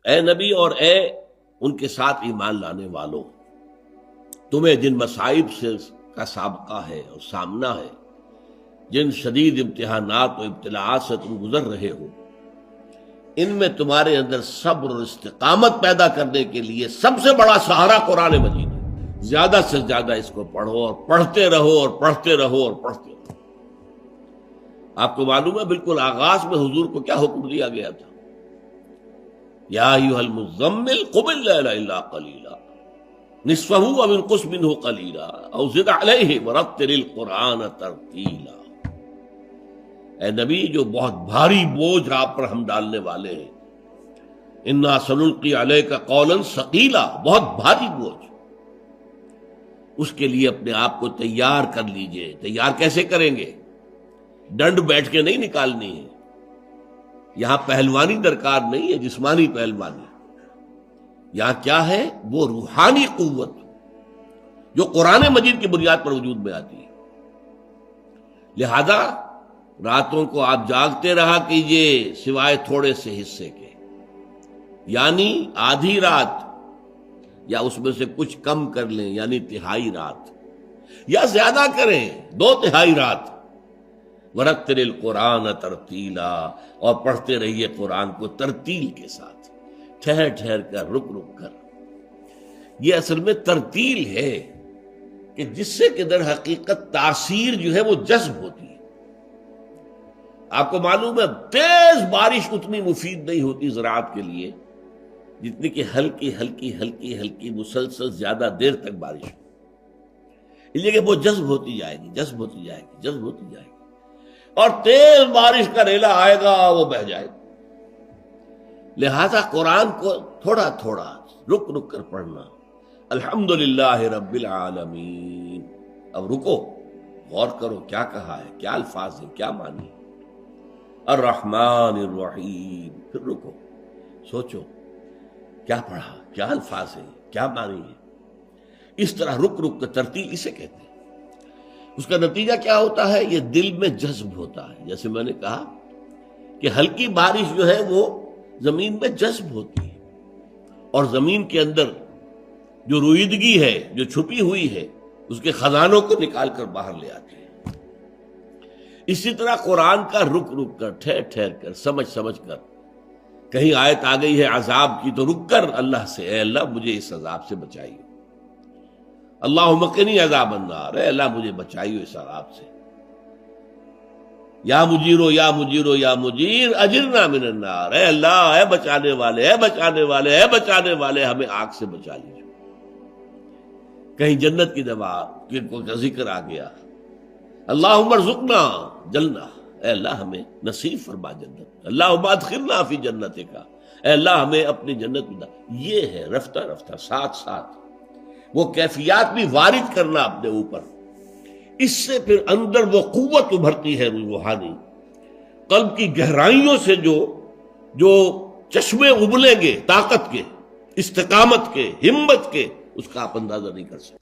اے نبی اور اے ان کے ساتھ ایمان لانے والوں، تمہیں جن مصائب سے کا سابقہ ہے اور سامنا ہے، جن شدید امتحانات و ابتلاءات سے تم گزر رہے ہو، ان میں تمہارے اندر صبر اور استقامت پیدا کرنے کے لیے سب سے بڑا سہارا قرآن مجید ہے۔ زیادہ سے زیادہ اس کو پڑھو اور پڑھتے رہو اور پڑھتے رہو اور پڑھتے رہو۔ آپ کو معلوم ہے بالکل آغاز میں حضور کو کیا حکم دیا گیا تھا؟ یا ایھا المزمل قم اللیل الا قلیلا نصفہ او انقص منہ قلیلا او زد علیہ ورتل القرآن ترتیلا۔ اے نبی، جو بہت بھاری بوجھ آپ پر ہم ڈالنے والے ہیں، انا سنلقی علیک قولا ثقیلا، بہت بھاری بوجھ، اس کے لیے اپنے آپ کو تیار کر لیجئے۔ تیار کیسے کریں گے؟ ڈنڈ بیٹھ کے نہیں نکالنی ہے، یہاں پہلوانی درکار نہیں ہے، جسمانی پہلوانی۔ یہاں کیا ہے؟ وہ روحانی قوت جو قرآن مجید کی بنیاد پر وجود میں آتی ہے۔ لہذا راتوں کو آپ جاگتے رہا کیجئے سوائے تھوڑے سے حصے کے، یعنی آدھی رات، یا اس میں سے کچھ کم کر لیں یعنی تہائی رات، یا زیادہ کریں 2/3 رات۔ ورتل القرآن ترتیلا، اور پڑھتے رہیے قرآن کو ترتیل کے ساتھ، ٹھہر ٹھہر کر، رک رک کر۔ یہ اصل میں ترتیل ہے کہ جس سے کہ در حقیقت تاثیر جو ہے وہ جذب ہوتی ہے۔ آپ کو معلوم ہے تیز بارش اتنی مفید نہیں ہوتی زراعت کے لیے جتنی کہ ہلکی ہلکی ہلکی ہلکی مسلسل زیادہ دیر تک بارش ہو، اس لیے کہ وہ جذب ہوتی جائے گی، جذب ہوتی جائے گی، جذب ہوتی جائے گی، اور تیز بارش کا ریلا آئے گا وہ بہہ جائے گا۔ لہذا قرآن کو تھوڑا تھوڑا رک رک کر پڑھنا۔ الحمدللہ رب العالمین۔ اب رکو، غور کرو کیا کہا ہے، کیا الفاظ ہیں، کیا معنی ہے۔ الرحمن الرحیم، پھر رکو، سوچو کیا پڑھا، کیا الفاظ ہیں، کیا معنی ہے۔ اس طرح رک رک کر ترتیل اسے کہتے ہیں۔ اس کا نتیجہ کیا ہوتا ہے؟ یہ دل میں جذب ہوتا ہے۔ جیسے میں نے کہا کہ ہلکی بارش جو ہے وہ زمین میں جذب ہوتی ہے، اور زمین کے اندر جو رویدگی ہے، جو چھپی ہوئی ہے، اس کے خزانوں کو نکال کر باہر لے آتی ہے۔ اسی طرح قرآن کا رک رک کر، ٹھہر ٹھہر کر، سمجھ سمجھ کر، کہیں آیت آ گئی ہے عذاب کی تو رک کر اللہ سے، اے اللہ مجھے اس عذاب سے بچائیے، اللہم قنی عذاب النار، اے اللہ مجھے بچائیے اس عذاب سے، یا مجیرو یا مجیرو یا مجیر اجرنا من النار، اے اللہ، اے بچانے والے، اے بچانے والے، اے بچانے والے، ہمیں آگ سے بچا لیجیے۔ کہیں جنت کی دعا کا ذکر آ گیا، اللہم ارزقنا جنہ، اے اللہ ہمیں نصیب فرما جنت، اللہم ادخلنا فی جنتک، اے اللہ ہمیں اپنی جنت میں۔ یہ ہے رفتہ رفتہ، ساتھ ساتھ وہ کیفیات بھی وارد کرنا اپنے اوپر۔ اس سے پھر اندر وہ قوت ابھرتی ہے روحانی، قلب کی گہرائیوں سے جو چشمے ابلیں گے طاقت کے، استقامت کے، ہمت کے، اس کا آپ اندازہ نہیں کر سکتے۔